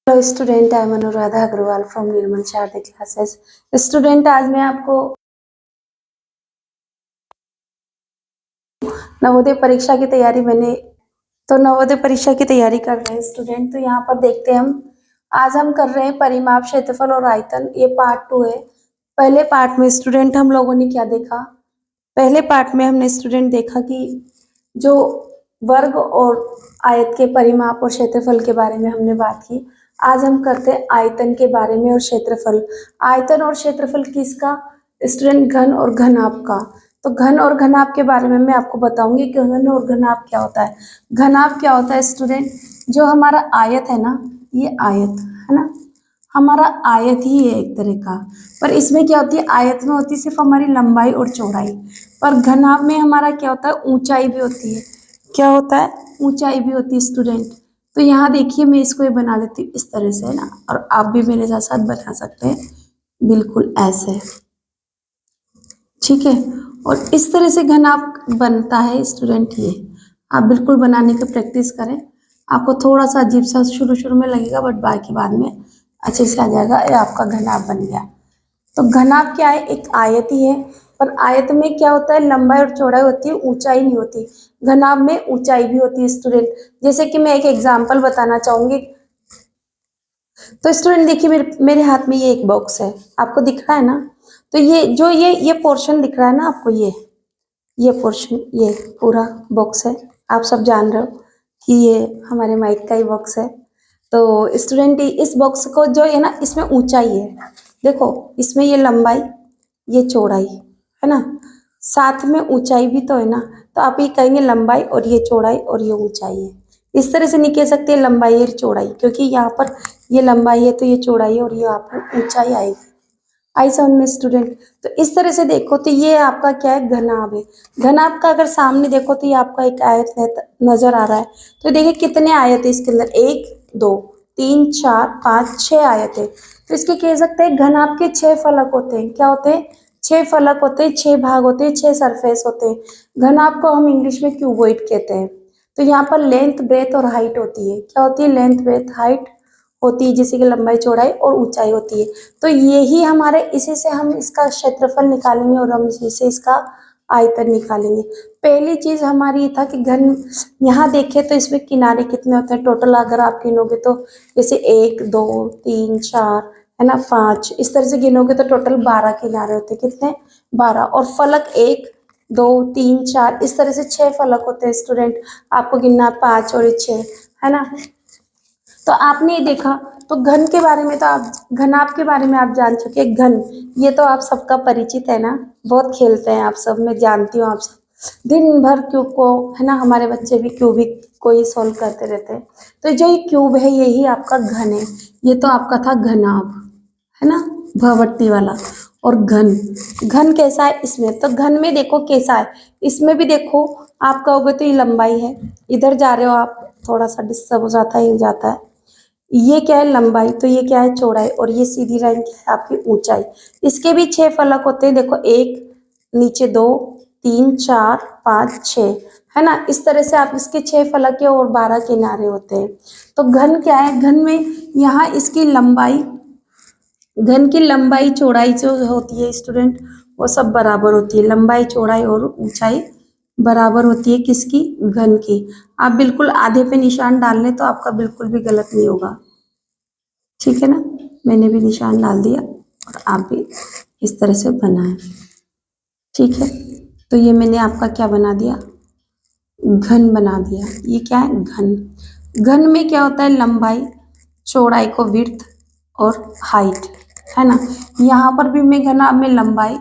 Hello student, I am Anuradha Agarwal from Nirmal Sharda classes. Student, आज मैं आपको नवोदय परीक्षा की तैयारी नवोदय परीक्षा की तैयारी कर रहे हैं स्टूडेंट। तो यहाँ पर देखते हैं आज हम कर रहे हैं परिमाप, क्षेत्रफल और आयतन। ये पार्ट 2 है। पहले पार्ट में स्टूडेंट हम लोगों ने क्या देखा? पहले पार्ट में हमने स्टूडेंट देखा कि जो वर्ग और आयत के परिमाप और क्षेत्रफल के बारे में हमने बात की। आज हम करते हैं आयतन के बारे में और क्षेत्रफल। आयतन और क्षेत्रफल किसका? स्टूडेंट, घन और घनाभ का। तो घन और घनाभ के बारे में मैं आपको बताऊंगी कि घन और घनाभ क्या होता है। घनाभ क्या होता है स्टूडेंट? जो हमारा आयत है ना, ये आयत है ना, हमारा आयत ही है एक तरह का। पर इसमें क्या होती है? आयत में होती है सिर्फ हमारी लंबाई और चौड़ाई। पर घनाभ में हमारा क्या होता है? ऊंचाई भी होती है। क्या होता है? ऊंचाई भी होती है स्टूडेंट। तो यहाँ देखिए, मैं इसको ये बना देती हूँ इस तरह से, है ना, और आप भी मेरे साथ साथ बना सकते हैं बिल्कुल ऐसे। ठीक है। और इस तरह से घनाभ बनता है स्टूडेंट। ये आप बिल्कुल बनाने की प्रैक्टिस करें। आपको थोड़ा सा अजीब सा शुरू शुरू में लगेगा, बट बाकी बाद में अच्छे से आ जाएगा। ये आपका घनाभ बन गया। तो घनाभ क्या है? एक आयत ही है। पर आयत में क्या होता है? लंबाई और चौड़ाई होती है, ऊंचाई नहीं होती। घनाभ में ऊंचाई भी होती है स्टूडेंट। जैसे कि मैं एक एग्जांपल बताना चाहूंगी। तो स्टूडेंट देखिए, मेरे हाथ में ये एक बॉक्स है, आपको दिख रहा है ना? तो ये पोर्शन दिख रहा है ना आपको? ये पोर्शन, ये पूरा बॉक्स है। आप सब जान रहे हो कि ये हमारे माइक का ही बॉक्स है। तो स्टूडेंट, इस बॉक्स को जो है ना, इसमें ऊंचाई है। देखो, इसमें ये लंबाई, ये चौड़ाई है ना, साथ में ऊंचाई भी तो है ना। तो आप ये कहेंगे लंबाई और ये चौड़ाई और ये ऊंचाई है। इस तरह से नहीं कह सकते लंबाई और चौड़ाई, क्योंकि यहाँ पर ये लंबाई है तो ये चौड़ाई है और ये आपको ऊंचाई आएगी। आई समझ में स्टूडेंट? तो इस तरह से देखो तो ये आपका क्या है? घनाभ है। घनाभ का अगर सामने देखो तो ये आपका एक आयत नजर आ रहा है। तो देखिए कितने आयत है इसके अंदर? 1 2 3 4 5 6 आयत है। तो इसके कह सकते हैं घनाभ के 6 फलक होते हैं। क्या होते हैं? 6 फलक होते हैं, 6 भाग होते हैं, 6 सरफेस होते हैं। घनाभ को हम इंग्लिश में क्यूबॉइड कहते हैं। तो यहाँ पर लेंथ, ब्रेथ और हाइट होती है। क्या होती है? लेंथ, ब्रेथ, हाइट होती है, जैसे कि लंबाई, चौड़ाई और ऊंचाई होती है। तो यही हमारे, इसी से हम इसका क्षेत्रफल निकालेंगे और हम इसी से इसका आयतन निकालेंगे। पहली चीज हमारी ये था कि घन, यहाँ देखें तो इसमें किनारे कितने होते हैं टोटल, अगर आप गिनोगे तो जैसे 1 2 3 4 है ना, 5, इस तरह से गिनोगे तो टोटल 12 किनारे होते हैं। कितने? 12। और फलक 1 2 3 4, इस तरह से 6 फलक होते हैं स्टूडेंट। आपको गिनना 5 और 6, है ना। तो आपने ये देखा। तो घन के बारे में तो आप, घनाभ के बारे में आप जान चुके। घन, ये तो आप सबका परिचित है ना, बहुत खेलते हैं आप सब, मैं जानती हूँ आप सब दिन भर क्यूब को, है ना, हमारे बच्चे भी क्यूबिक को ही सॉल्व करते रहते हैं। तो जो ये क्यूब है यही आपका घन है। ये तो आपका था घनाभ, है ना, भवट्टी वाला। और घन, घन कैसा है इसमें? तो घन में देखो कैसा है, इसमें भी देखो। आप कहोगे तो ये लंबाई है, इधर जा रहे हो आप, थोड़ा सा डिस्टर्ब हो जाता है, हिल जाता है। ये क्या है? लंबाई। तो ये क्या है? चौड़ाई। और ये सीधी लाइन क्या है? आपकी ऊंचाई। इसके भी 6 फलक होते हैं। देखो, 1 नीचे 2 3 4 5 6, है ना। इस तरह से आप इसके 6 फलक के और 12 किनारे होते हैं। तो घन क्या है? घन में यहाँ इसकी लंबाई, घन की लंबाई चौड़ाई जो होती है स्टूडेंट, वो सब बराबर होती है। लंबाई, चौड़ाई और ऊंचाई बराबर होती है किसकी? घन की। आप बिल्कुल आधे पे निशान डाल लें तो आपका बिल्कुल भी गलत नहीं होगा। ठीक है ना, मैंने भी निशान डाल दिया और आप भी इस तरह से बनाएं। ठीक है। तो ये मैंने आपका क्या बना दिया? घन बना दिया। ये क्या है? घन। घन में क्या होता है? लंबाई, चौड़ाई को विड्थ और हाइट, है ना। यहाँ पर भी मैं घना में लंबाई,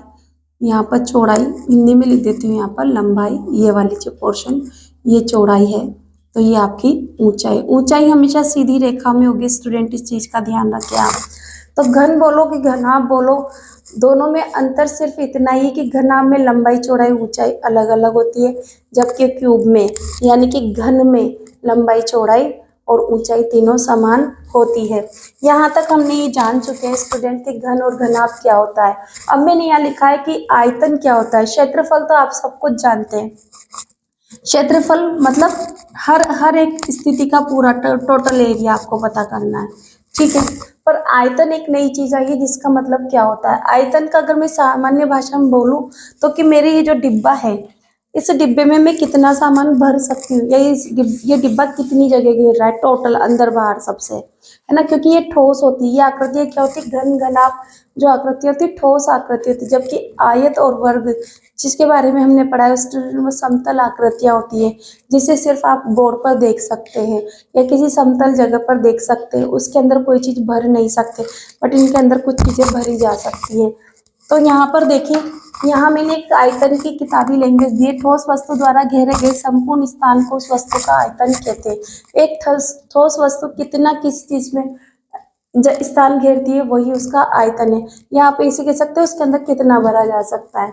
यहाँ पर चौड़ाई, हिंदी में लिख देती हूँ। यहाँ पर लंबाई, ये वाली जो पोर्शन, ये चौड़ाई है। तो ये आपकी ऊंचाई। ऊंचाई हमेशा सीधी रेखा में होगी स्टूडेंट, इस चीज का ध्यान रखें आप। तो घन बोलो कि घनाभ बोलो, दोनों में अंतर सिर्फ इतना ही कि घनाभ में लंबाई, चौड़ाई, ऊंचाई अलग अलग होती है, जबकि क्यूब में, यानी कि घन में, लंबाई, चौड़ाई और ऊंचाई तीनों समान होती है। यहाँ तक हमने ये जान चुके हैं स्टूडेंट कि घन और घनाभ क्या होता है। अब मैंने यहाँ लिखा है कि आयतन क्या होता है। क्षेत्रफल तो आप सब कुछ जानते हैं, क्षेत्रफल मतलब हर हर एक स्थिति का पूरा टोटल एरिया आपको पता करना है, ठीक है। पर आयतन एक नई चीज आई है जिसका मतलब क्या होता है। आयतन का अगर मैं सामान्य भाषा में बोलूं तो कि मेरे ये जो डिब्बा है, इस डिब्बे में मैं कितना सामान भर सकती हूँ, या ये डिब्बा कितनी जगह घेर रहा है टोटल अंदर बाहर सबसे, है ना। क्योंकि ये ठोस होती है, ये आकृतियाँ क्या होती है, घन घनाभ जो आकृति होती है ठोस आकृति होती है, जबकि आयत और वर्ग जिसके बारे में हमने पढ़ा है स्टूडेंट वो समतल आकृतियां होती है, जिसे सिर्फ आप बोर्ड पर देख सकते हैं या किसी समतल जगह पर देख सकते हैं, उसके अंदर कोई चीज भर नहीं सकते, बट इनके अंदर कुछ चीजें भरी जा सकती है। तो यहाँ पर देखिए, यहाँ मैंने एक आयतन की किताबी लैंग्वेज दी है। ठोस वस्तु द्वारा घेरे गए संपूर्ण स्थान को उस वस्तु का आयतन कहते हैं। एक ठोस वस्तु कितना किस चीज में स्थान घेरती है वही उसका आयतन है। यहाँ पे इसे कह सकते हैं उसके अंदर कितना भरा जा सकता है।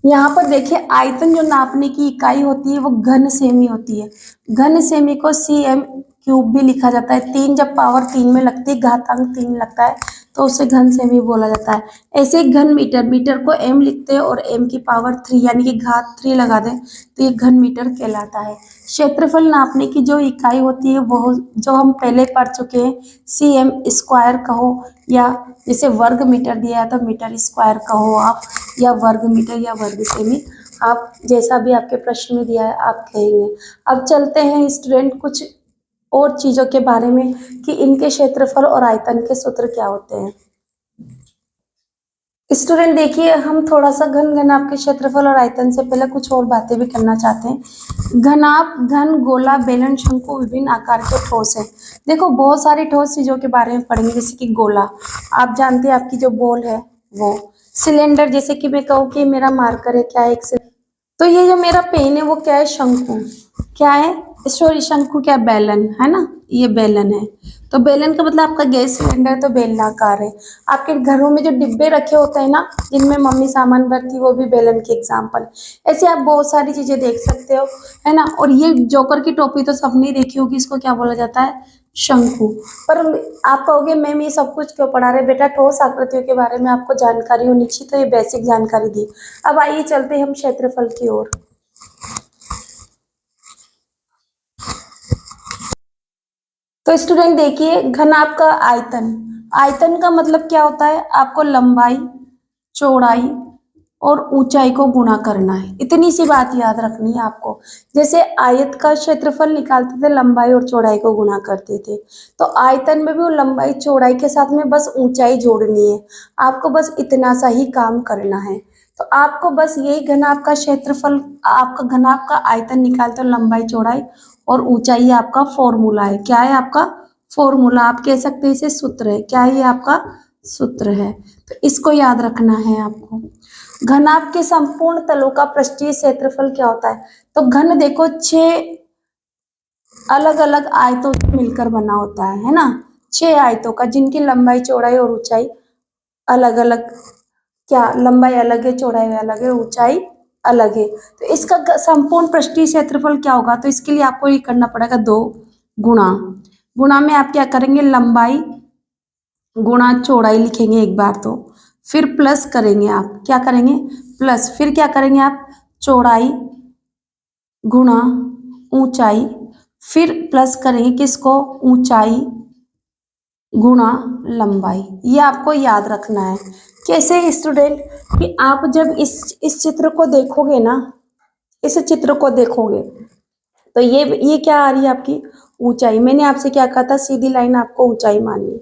यहाँ पर देखिए, आयतन जो नापने की इकाई होती है वो घन सेमी होती है। घन सेमी को cm क्यूब भी लिखा जाता है। 3 जब पावर 3 में लगती है, घातांक 3 लगता है, तो उसे घन सेमी बोला जाता है। ऐसे ही घन मीटर, मीटर को m लिखते हैं और m की पावर 3 यानी कि घात 3 लगा दें तो ये घन मीटर कहलाता है। क्षेत्रफल नापने की जो इकाई होती है वो जो हम पहले पढ़ चुके हैं, cm स्क्वायर कहो, या जैसे वर्ग मीटर दिया है तो मीटर स्क्वायर कहो आप, या वर्ग मीटर या वर्ग सेमी, आप जैसा भी आपके प्रश्न में दिया है आप कहेंगे। अब चलते हैं स्टूडेंट कुछ और चीजों के बारे में कि इनके क्षेत्रफल और आयतन के सूत्र क्या होते हैं। स्टूडेंट देखिए, हम थोड़ा सा घन घनाभ के क्षेत्रफल और आयतन से पहले कुछ और बातें भी करना चाहते हैं। घनाभ घन, गोला, बेलन, शंकु विभिन्न आकार के ठोस है। देखो बहुत सारी ठोस चीजों के बारे में पढ़ेंगे, जैसे कि गोला, आप जानते हैं आपकी जो बॉल है वो। सिलेंडर, जैसे कि मैं कहूँ कि मेरा मार्कर है, क्या है, एक तो ये जो मेरा पेन है वो क्या है, शंकु। क्या है, सॉरी शंकु क्या, बेलन है ना, ये बेलन है। तो बेलन का मतलब आपका गैस सिलेंडर तो बेलनाकार है। आपके घरों में जो डिब्बे रखे होते हैं ना जिनमें मम्मी सामान भरती है वो भी बेलन की एग्जाम्पल। ऐसे आप बहुत सारी चीजें देख सकते हो, है ना। और ये जोकर की टोपी तो सबने देखी होगी, इसको क्या बोला जाता है, शंकु। पर आप कहोगे मैम ये सब कुछ क्यों पढ़ा रहे, बेटा ठोस आकृतियों के बारे में आपको जानकारी होनी चाहिए, तो ये बेसिक जानकारी दी। अब आइए चलते हैं हम क्षेत्रफल की ओर। तो स्टूडेंट देखिए, घनाभ का आयतन, आयतन का मतलब क्या होता है, आपको लंबाई, चौड़ाई और ऊंचाई को गुणा करना है। इतनी सी बात याद रखनी है आपको। जैसे आयत का क्षेत्रफल निकालते थे लंबाई और चौड़ाई को गुणा करते थे, तो आयतन में भी वो लंबाई चौड़ाई के साथ में बस ऊंचाई जोड़नी है। आपको बस इतना सा ही काम करना है। तो आपको बस यही घनाभ का क्षेत्रफल, आपका घनाभ का आयतन निकालते हो लंबाई चौड़ाई और ऊंचाई आपका फॉर्मूला है। क्या है आपका फॉर्मूला, आप कह सकते हैं इसे सूत्र है। क्या है ये आपका सूत्र है, तो इसको याद रखना है आपको। घनाभ के संपूर्ण तलों का पृष्ठीय क्षेत्रफल क्या होता है। तो घन देखो 6 अलग अलग आयतों से मिलकर बना होता है ना। 6 आयतों का, जिनकी लंबाई चौड़ाई और ऊंचाई अलग अलग, क्या लंबाई अलग है, चौड़ाई अलग है, ऊंचाई अलग है। तो इसका संपूर्ण पृष्ठीय क्षेत्रफल क्या होगा, तो इसके लिए आपको ये करना पड़ेगा 2 गुणा। गुणा में आप क्या करेंगे, लंबाई गुणा चौड़ाई लिखेंगे एक बार, तो फिर प्लस करेंगे, आप क्या करेंगे, प्लस, फिर क्या करेंगे आप, चौड़ाई गुणा ऊंचाई, फिर प्लस करेंगे किसको, ऊंचाई गुणा लंबाई। ये आपको याद रखना है। कैसे स्टूडेंट, कि आप जब इस चित्र को देखोगे ना, इस चित्र को देखोगे तो ये क्या आ रही है आपकी ऊंचाई। मैंने आपसे क्या कहा था, सीधी लाइन आपको ऊंचाई माननी,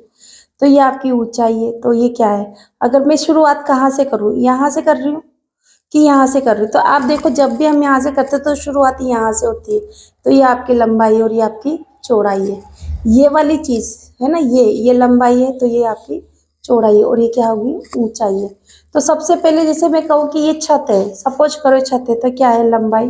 तो ये आपकी ऊंचाई है। तो ये क्या है, अगर मैं शुरुआत कहाँ से करूँ, यहाँ से कर रही हूँ कि यहाँ से कर रही हूँ, तो आप देखो जब भी हम यहाँ से करते हैं तो शुरुआत यहाँ से होती है। तो ये आपकी लंबाई और ये आपकी चौड़ाई है। ये वाली चीज है ना, ये लंबाई है, तो ये आपकी चौड़ाई है, और ये क्या होगी, ऊंचाई है। तो सबसे पहले जैसे मैं कहूँ कि ये छत है, सपोज करो छत है, तो क्या है, लंबाई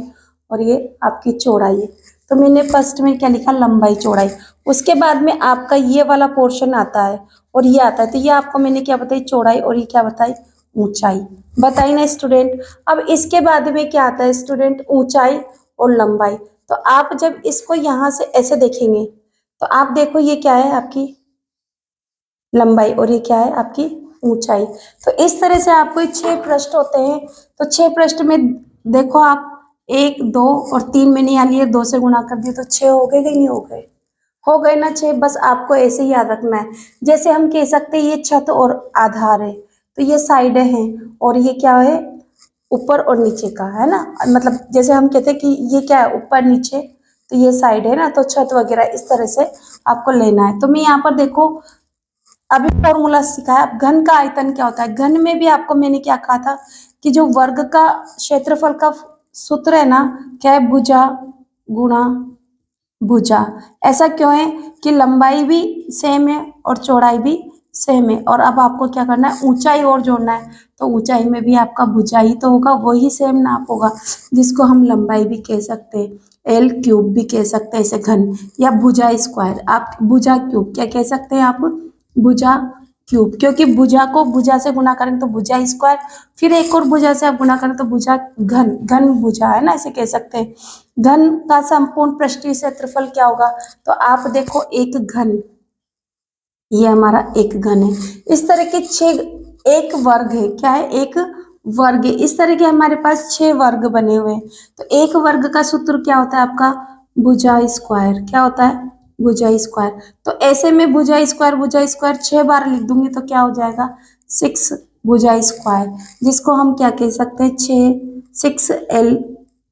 और ये आपकी चौड़ाई है। तो मैंने फर्स्ट में क्या लिखा, लंबाई चौड़ाई। उसके बाद में आपका ये वाला पोर्शन आता है और ये आता है, तो ये आपको मैंने क्या बताई, चौड़ाई, और ये क्या बताई, ऊंचाई बताई ना स्टूडेंट। अब इसके बाद में क्या आता है स्टूडेंट, ऊंचाई और लंबाई। तो आप जब इसको यहाँ से ऐसे देखेंगे तो आप देखो ये क्या है, आपकी लंबाई, और ये क्या है, आपकी ऊंचाई। तो इस तरह से आपको 6 पृष्ठ होते हैं। तो 6 पृष्ठ में देखो आप 1 2 और 3 मैंने यहाँ लिए, 2 से गुणा कर दिए तो 6 हो गए कि नहीं हो गए? हो गए ना 6। बस आपको ऐसे ही याद रखना है। जैसे हम कह सकते हैं ये छत और आधार है, तो ये साइडें हैं और ये क्या है, ऊपर और नीचे का है ना। मतलब जैसे हम कहते हैं कि ये क्या है, ऊपर नीचे, तो ये साइड है ना, तो छत वगैरह इस तरह से आपको लेना है। तो मैं यहाँ पर देखो अभी फॉर्मूला सिखाया। अब घन का आयतन क्या होता है, घन में भी आपको मैंने क्या कहा था कि जो वर्ग का क्षेत्रफल का सूत्र है ना, क्या है, भुजा गुणा भुजा। ऐसा क्यों है कि लंबाई भी सेम है और चौड़ाई भी सेम है। और अब आपको क्या करना है, ऊंचाई और जोड़ना है, तो ऊंचाई में भी आपका भुजा ही तो होगा, वही सेम नाप होगा, जिसको हम लंबाई भी कह सकते हैं, एल क्यूब भी कह सकते हैं इसे घन, या भुजा स्क्वायर। आप भुजा क्यूब क्या कह सकते हैं, आप भुजा क्यूब, क्योंकि भुजा को भुजा से गुणा करेंगे तो भुजा स्क्वायर, फिर एक और भुजा से आप गुणा करें तो भुजा घन, घन भुजा है ना, इसे कह सकते हैं। घन का संपूर्ण पृष्ठीय क्षेत्रफल क्या होगा, तो आप देखो एक घन, ये हमारा एक घन है। इस तरह के 6, एक वर्ग है, क्या है, एक वर्ग है। इस तरह के हमारे पास 6 वर्ग बने हुए हैं। तो एक वर्ग का सूत्र क्या होता है आपका, भुजा स्क्वायर। क्या होता है, भुजा स्क्वायर। तो ऐसे में भुजा स्क्वायर 6 बार लिख दूंगी तो क्या हो जाएगा, 6 भुजा स्क्वायर, जिसको हम क्या कह सकते हैं, 6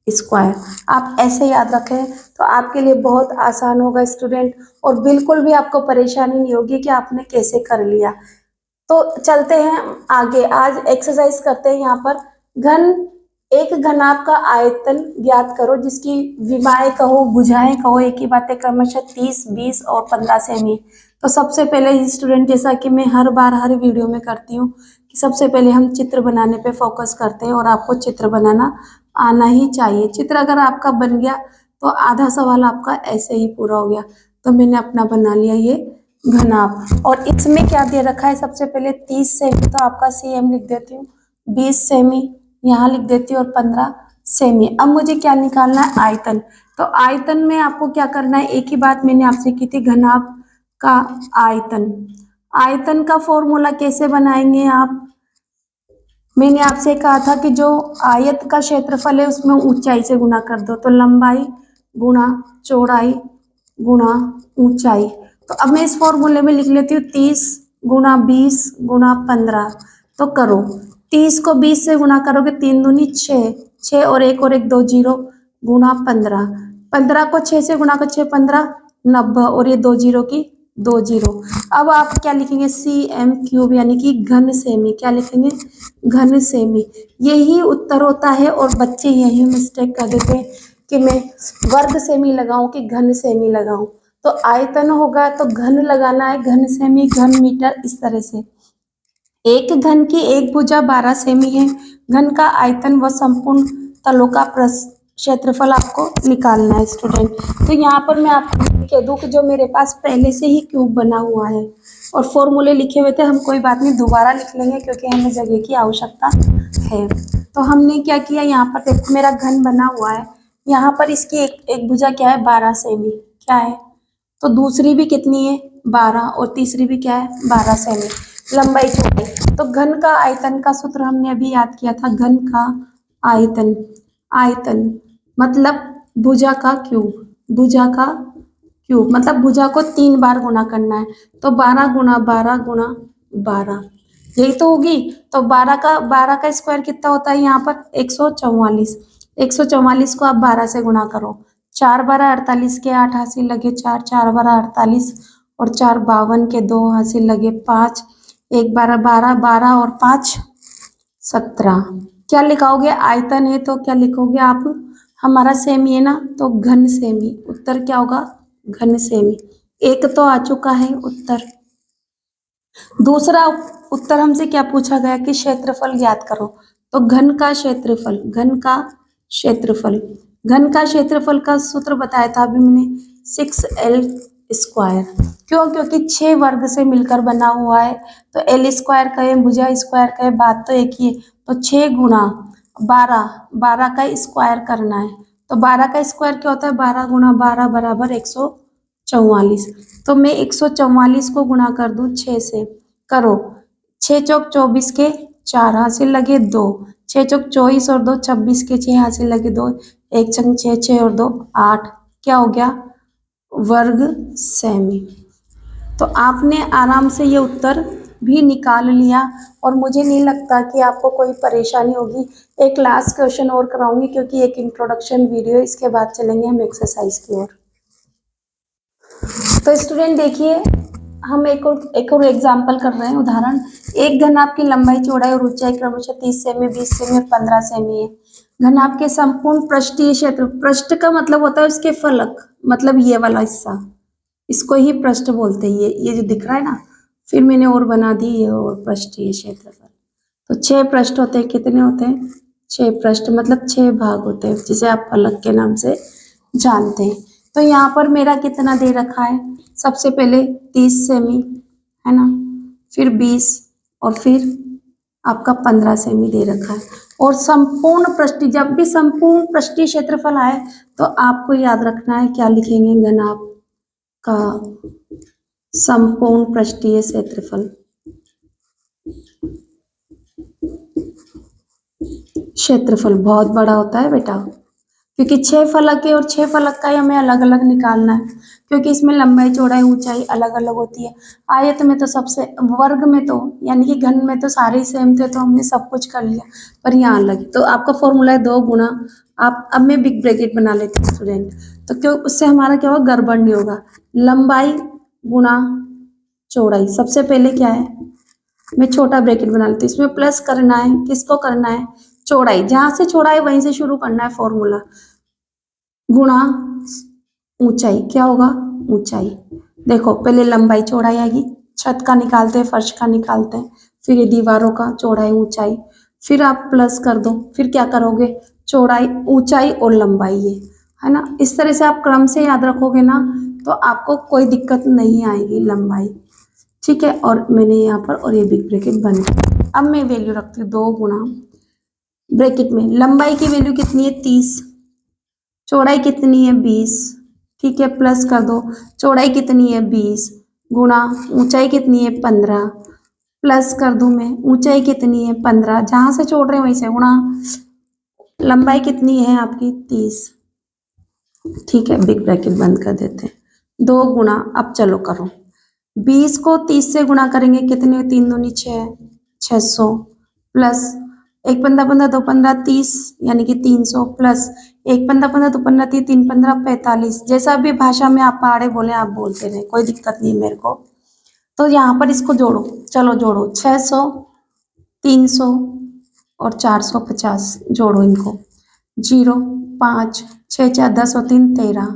स्क्वायर। आप ऐसे याद रखें तो आपके लिए बहुत आसान होगा स्टूडेंट, और बिल्कुल भी आपको परेशानी नहीं होगी कि आपने कैसे कर लिया। तो चलते हैं आगे, आज एक्सरसाइज करते हैं। यहाँ पर घन, एक घनाभ का आयतन ज्ञात करो जिसकी विमाएं कहो भुजाएं कहो एक ही बातें क्रमशः 30 20 और 15 सेमी। तो सबसे पहले स्टूडेंट, जैसा कि मैं हर बार हर वीडियो में करती हूँ, कि सबसे पहले हम चित्र बनाने पे फोकस करते हैं, और आपको चित्र बनाना आना ही चाहिए। चित्र अगर आपका बन गया तो आधा सवाल आपका ऐसे ही पूरा हो गया। तो मैंने अपना बना लिया ये घनाभ, और इसमें क्या दे रखा है, सबसे पहले 30 सेमी, तो आपका सीएम लिख देती हूँ, 20 सेमी यहाँ लिख देती हूँ, और 15 सेमी। अब मुझे क्या निकालना है, आयतन। तो आयतन में आपको क्या करना है, एक ही बात मैंने आपसे की थी, घनाभ का आयतन। आयतन का फॉर्मूला कैसे बनाएंगे आप, मैंने आपसे कहा था कि जो आयत का क्षेत्रफल है उसमें ऊंचाई से गुणा कर दो, तो लंबाई गुणा चौड़ाई गुणा ऊंचाई। तो अब मैं इस फॉर्मूले में लिख लेती हूँ 30 गुणा 20 गुणा 15। तो करो, 30 को 20 से गुणा करोगे, 3 दूनी 6, 6 और एक 2 जीरो, गुणा 15, 15 को 6 से गुणा कर 6 15 90, और ये 2 जीरो की 2 जीरो। अब आप क्या लिखेंगे, CM क्यूब, यानी कि घन सेमी। क्या लिखेंगे, घन सेमी। यही उत्तर होता है, और बच्चे यही मिस्टेक कर देते हैं कि मैं वर्ग सेमी लगाऊं कि घन सेमी लगाऊं। तो आयतन होगा तो घन लगाना है, घन सेमी, घन मीटर, इस तरह से। एक घन की एक भुजा 12 सेमी है। घन का आयतन व संपूर्ण तलों का क्षेत्रफल आपको निकालना है स्टूडेंट। तो यहाँ पर मैं आपको कह दूं कि जो मेरे पास पहले से ही क्यूब बना हुआ है और फॉर्मूले लिखे हुए थे, हम कोई बात नहीं दोबारा लिख लेंगे क्योंकि हमें जगह की आवश्यकता है। तो हमने क्या किया, यहाँ पर देखो मेरा घन बना हुआ है, यहाँ पर इसकी एक भुजा क्या है, 12 सेमी। क्या है, तो दूसरी भी कितनी है, 12, और तीसरी भी क्या है, 12 सेमी। लंबाई चौड़ाई, तो घन का आयतन का सूत्र हमने अभी याद किया था, घन का आयतन, आयतन मतलब भुजा का क्यूब, भुजा का क्यूब मतलब भुजा को 3 बार गुणा करना है। तो 12 गुणा 12 गुणा 12, यही तो होगी। तो 12 का स्क्वायर कितना होता है, यहाँ पर 144। 144 को आप 12 से गुणा करो, 4 12 48 के 8 हासिल लगे 4, 4 12 48, और 4 52 के 2 हासिल लगे 5, 1 12 12, 12 और 5 17। क्या लिखाओगे, आयतन है तो क्या लिखोगे आप, हमारा सेमी है ना, तो घन सेमी। उत्तर क्या होगा, घन सेमी। एक तो आ चुका है उत्तर। दूसरा उत्तर हमसे क्या पूछा गया कि क्षेत्रफल ज्ञात करो। तो घन का क्षेत्रफल, घन का क्षेत्रफल, घन का क्षेत्रफल का सूत्र बताया था अभी मैंने, 6L स्क्वायर। क्यों, क्योंकि 6 वर्ग से मिलकर बना हुआ है। तो L स्क्वायर कहे भुजा स्क्वायर कहे, बात तो एक ही है। तो 6 गुणा 12, 12 का स्क्वायर करना है। तो 12 का स्क्वायर क्या होता है, 12 गुणा 12 बराबर 144। तो मैं 144 को गुणा कर दूं 6 से, करो, 6 चौक 24 के 4 हासिल लगे 2, 6 चौक 24 और 2 26 के 6 यहाँ से लगे 2, 1 चंग 6, 6 और 2 8, क्या हो गया वर्ग सेमी। तो आपने आराम से ये उत्तर भी निकाल लिया और मुझे नहीं लगता कि आपको कोई परेशानी होगी। एक लास्ट क्वेश्चन और कराऊंगी क्योंकि एक इंट्रोडक्शन वीडियो है, इसके बाद चलेंगे हम एक्सरसाइज की ओर। तो स्टूडेंट देखिए, हम एक और एग्जाम्पल कर रहे हैं, उदाहरण। एक घन आपकी लंबाई चौड़ाई और ऊंचाई क्रमशः 30 सेमी, 20 सेमी और 15 सेमी है। घन आपके संपूर्ण पृष्ठीय क्षेत्र, पृष्ठ का मतलब होता है उसके फलक, मतलब ये वाला हिस्सा, इसको ही पृष्ठ बोलते हैं। ये जो दिख रहा है ना, फिर मैंने और बना दी ये और पृष्ठीय क्षेत्रफल। तो 6 पृष्ठ होते हैं, कितने होते हैं 6 पृष्ठ, मतलब 6 भाग होते हैं, जिसे आप फलक के नाम से जानते हैं। तो यहाँ पर मेरा कितना दे रखा है, सबसे पहले 30 सेमी है ना, फिर 20 और फिर आपका 15 सेमी दे रखा है। और संपूर्ण पृष्ठीय, जब भी संपूर्ण पृष्ठीय क्षेत्रफल आए तो आपको याद रखना है, क्या लिखेंगे, घनाभ का संपूर्ण पृष्ठीय क्षेत्रफल। क्षेत्रफल बहुत बड़ा होता है बेटा, क्योंकि 6 फलक है और 6 फलक का ही हमें अलग अलग निकालना है, क्योंकि इसमें लंबाई चौड़ाई ऊंचाई अलग अलग होती है। आयत में तो सबसे, वर्ग में तो यानी कि घन में तो सारे ही सेम थे, तो हमने सब कुछ कर लिया, पर यहाँ अलग है। तो आपका फॉर्मूला है 2 गुना, आप अब मैं बिग ब्रैकेट बना लेती हूँ स्टूडेंट, तो क्यों उससे हमारा क्या होगा, गड़बड़ नहीं होगा। लंबाई गुना चौड़ाई, सबसे पहले क्या है, मैं छोटा ब्रैकेट बना लेती हूँ, इसमें प्लस करना है, किसको करना है, चौड़ाई, जहां से चौड़ाई वहीं से शुरू करना है फॉर्मूला, गुणा ऊंचाई, क्या होगा ऊंचाई। देखो पहले लंबाई चौड़ाई आएगी, छत का निकालते हैं, फर्श का निकालते हैं, फिर ये दीवारों का चौड़ाई ऊंचाई, फिर आप प्लस कर दो, फिर क्या करोगे, चौड़ाई ऊंचाई और लंबाई, ये है ना। इस तरह से आप क्रम से याद रखोगे ना, तो आपको कोई दिक्कत नहीं आएगी, लंबाई, ठीक है। और मैंने यहाँ पर और ये बिग ब्रैकेट बन गया। अब मैं वैल्यू रखती हूँ 2 गुना ब्रैकेट में, लंबाई की वैल्यू कितनी है 30, चौड़ाई कितनी है 20, ठीक है, प्लस कर दो, चौड़ाई कितनी है 20 गुणा ऊंचाई कितनी है 15, प्लस कर दूं मैं, ऊंचाई कितनी है 15, जहां से छोड़ रहे हैं वहीं से गुणा, लंबाई कितनी है आपकी 30, ठीक है, बिग ब्रैकेट बंद कर देते हैं। 2 गुणा, अब चलो करो, 20 को 30 से गुणा करेंगे, कितने, 3 दूनी 6, 600, प्लस 1 15 15 2 15 30, यानी कि 300, प्लस 1 15 15 2 15 30 3 15 45, जैसा भी भाषा में आप पहाड़े बोले आप बोलते रहे, कोई दिक्कत नहीं मेरे को। तो यहाँ पर इसको जोड़ो, चलो जोड़ो, 600, 300 और 450, जोड़ो इनको, 0 5 6 4 10 और 3 13,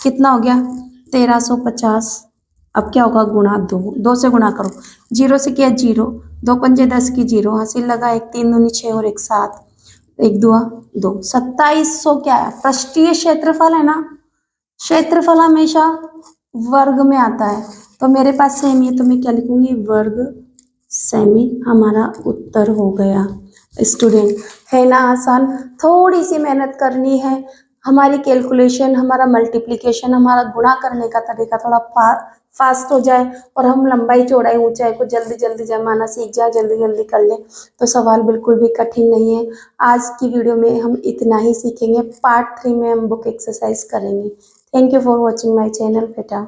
कितना हो गया 1350। अब क्या होगा, गुणा 2, 2 से गुणा करो, 0 से किया 0, 2 पंजे 10 की 0, हासिल लगा 1 3 दूनी 6 और 1 7, 1 2 2, 2700 क्या है, पृष्ठीय क्षेत्रफल है ना, क्षेत्रफल हमेशा वर्ग में आता है, तो मेरे पास सेमी है, तो मैं क्या लिखूंगी, वर्ग सेमी, हमारा उत्तर हो गया। स्टूडेंट है ना आसान, थोड़ी सी मेहनत करनी है, हमारी कैलकुलेशन, हमारा मल्टीप्लिकेशन, हमारा गुणा करने का तरीका थोड़ा फास्ट हो जाए और हम लंबाई चौड़ाई ऊंचाई को जल्दी जल्दी जमाना सीख जाए, जल्दी जल्दी कर लें, तो सवाल बिल्कुल भी कठिन नहीं है। आज की वीडियो में हम इतना ही सीखेंगे, पार्ट 3 में हम बुक एक्सरसाइज करेंगे। Thank you for watching my channel बेटा।